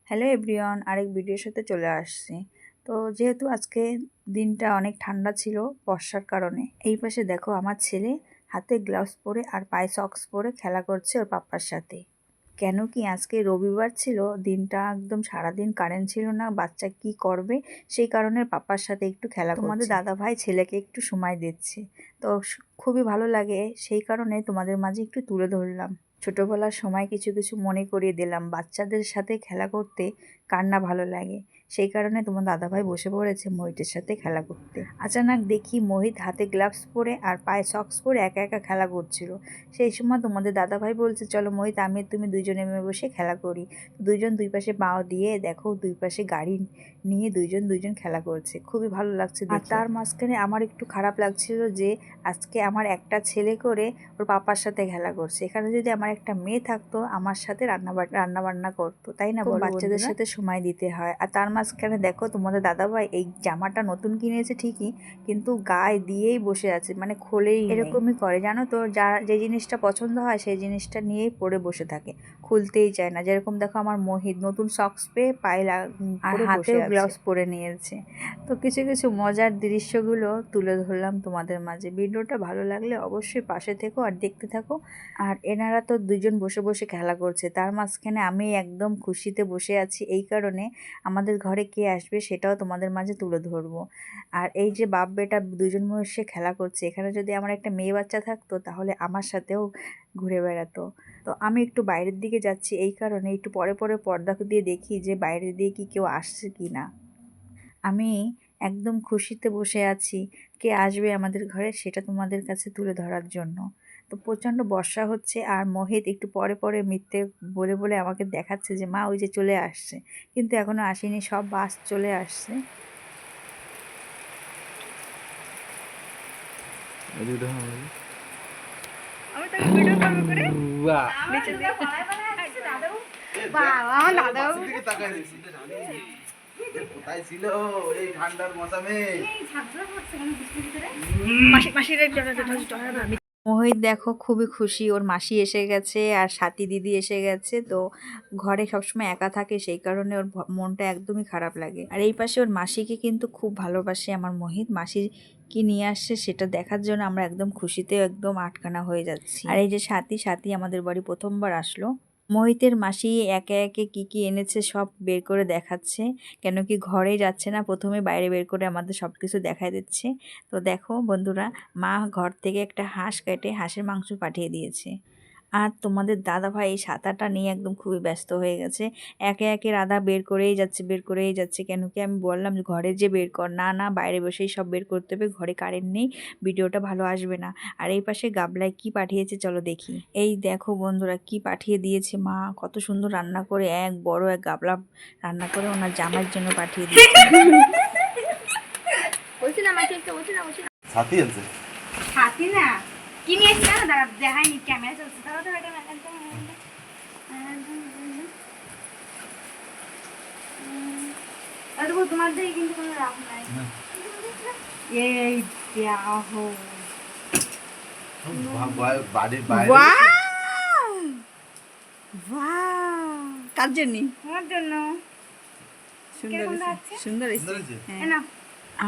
Hello everyone, আরেক ভিডিওর সাথে চলে আসছি। তো যেহেতু আজকে দিনটা অনেক ঠান্ডা ছিল বর্ষার কারণে, এই পাশে দেখো আমার ছেলে হাতে গ্লাভস পরে আর পায়ে সক্স পরে খেলা করছে ওর পাপ্পার সাথে। কেন কি আজকে রবিবার ছিল, দিনটা একদম সারাদিন কারেন্ট ছিল না, বাচ্চা কি করবে সেই কারণে পাপ্পার সাথে একটু খেলা করছে। তোমাদের দাদা ভাই ছেলেকে একটু সময় দিচ্ছে, তো খুবই ভালো লাগে, সেই কারণে তোমাদের মাঝে একটু তুলে ধরলাম। ছোটবেলার সময় কিছু কিছু মনে করিয়ে দিলাম। বাচ্চাদের সাথে খেলা করতে কার না ভালো লাগে, সেই কারণে তোমার দাদাভাই বসে পড়েছে মোহিতের সাথে খেলা করতে। আচানক দেখি মোহিত হাতে গ্লাভস পরে আর পায়ে সক্স পরে একা একা খেলা করছিল। সেই সময় তোমাদের দাদাভাই বলছে, চলো মোহিত আমি তুমি দুইজনে মিলে বসে খেলা করি। দুইজন দুই পাশে পাও দিয়ে দেখো দুই পাশে গাড়ি নিয়ে দুইজন খেলা করছে, খুবই ভালো লাগছে। আর তার মাঝখানে আমার একটু খারাপ লাগছিল যে আজকে আমার একটা ছেলে করে ওর পাপার সাথে খেলা করছে। এখানে যদি আমার একটা মেয়ে থাকতো আমার সাথে রান্না বান্না করতো, তাই না? বাচ্চাদের সাথে সময় দিতে হয়। আর তার মাঝখানে দেখো তোমাদের দাদাভাই এই জামাটা নতুন কিনেছে ঠিকই, কিন্তু গায়ে দিয়েই বসে আছে, মানে খোলেই নেই। এরকমই করে জানো তো, যে জিনিসটা পছন্দ হয় সেই জিনিসটা নিয়েই পরে বসে থাকে, খুলতেই চায় না। যেরকম দেখো আমার মোহিত নতুন সক্স পেয়ে পায়ে আর হাতেও গ্লাভস পরে নিয়েছে। তো কিছু কিছু মজার দৃশ্যগুলো তুলে ধরলাম তোমাদের মাঝে। ভিডিওটা ভালো লাগলে অবশ্যই পাশে থেকো আর দেখতে থাকো। আর এনারা তো দুজন বসে বসে খেলা করছে, তার মাঝখানে আমি একদম খুশিতে বসে আছি, এই কারণে আমাদের ঘরে কে আসবে সেটাও তোমাদের মাঝে তুলে ধরবো। আর এই যে বাপ বেটা দুজন বসে খেলা করছে, এখানে যদি আমার একটা মেয়ে বাচ্চা থাকতো তাহলে আমার সাথেও ঘুরে বেড়াতো। তো আমি একটু বাইরের দিকে যাচ্ছি, এই কারণে একটু পরে পরে পর্দা দিয়ে দেখি যে বাইরে দিয়ে কি কেউ আসছে কি না। আমি একদম খুশিতে বসে আছি কে আসবে আমাদের ঘরে সেটা তোমাদের কাছে তুলে ধরার জন্য। তো প্রচণ্ড বর্ষা হচ্ছে আর মোহিত একটু পরে পরে মিথ্যে বলে বলে আমাকে দেখাচ্ছে যে মা ওই যে চলে আসছে, কিন্তু এখনও আসেনি, সব বাস চলে আসছে। কোথায় ছিল এই ঠান্ডার মৌসুমে? মোহিত দেখো খুবই খুশি, ওর মাসি এসে গেছে আর সাথী দিদি এসে গেছে। তো ঘরে সবসময় একা থাকে, সেই কারণে ওর মনটা একদমই খারাপ লাগে। আর এই পাশে ওর মাসিকে কিন্তু খুব ভালোবাসে আমার মোহিত। মাসি কি নিয়ে আসছে সেটা দেখার জন্য আমরা একদম খুশিতে একদম আটকানা হয়ে যাচ্ছি। আর এই যে সাথী আমাদের বাড়ি প্রথমবার আসলো। মোহিতের মাসি একে একে কি কি এনেছে সব বের করে দেখাচ্ছে, কেন কি ঘরেই যাচ্ছে না, প্রথমে বাইরে বের করে আমাদের সব কিছু দেখাই দিচ্ছে। তো দেখো বন্ধুরা, মা ঘর থেকে একটা হাঁস কেটে হাঁসের মাংস পাঠিয়ে দিয়েছে। আর তোমাদের দাদাভাই এই সাঁতারটা নিয়ে একদম খুবই ব্যস্ত হয়ে গেছে, একে একে রাধা বের করেই যাচ্ছে। কেন কি আমি বললাম যে ঘরে যে বের কর, না না বাইরে বসেই সব বের করতে হবে, ঘরে কারেন্ট নেই, ভিডিওটা ভালো আসবে না। আর এই পাশে গাবলায় কি পাঠিয়েছে চলো দেখি। এই দেখো বন্ধুরা কি পাঠিয়ে দিয়েছে মা, কত সুন্দর রান্না করে এক বড় এক গাবলা রান্না করে ওনার জামাইয়ের জন্য পাঠিয়ে দিয়েছে। সাথী আছে? হাতি না কি নিয়েছি না, দাঁড়া দেখাইনি, ক্যামেরা চলছে। দাঁড়া দাঁড়া দাঁড়া তোমার দিয়ে কিন্তু কোনো লাভ নাই। এই দেখো বাড়ির বাইরে কার জন্য? তোমার জন্য। সুন্দর হ্যাঁ না।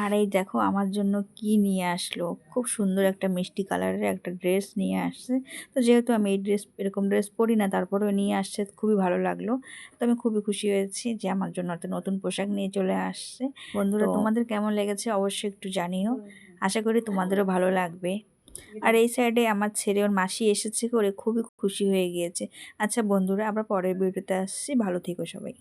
আর এই দেখো আমার জন্য কি নিয়ে আসলো, খুব সুন্দর একটা মিষ্টি কালারের একটা ড্রেস নিয়ে আসছে। তো যেহেতু আমি এই এরকম ড্রেস পরি না, তারপরেও নিয়ে আসছে, খুবই ভালো লাগলো। তো আমি খুবই খুশি হয়েছি যে আমার জন্য একটা নতুন পোশাক নিয়ে চলে আসছে। বন্ধুরা তোমাদের কেমন লেগেছে অবশ্যই একটু জানিও, আশা করি তোমাদেরও ভালো লাগবে। আর এই সাইডে আমার ছেলে ওর মাসি এসেছে করে খুবই খুশি হয়ে গিয়েছে। আচ্ছা বন্ধুরা, আবার পরের ভিডিওতে আসছি, ভালো থেকো সবাই।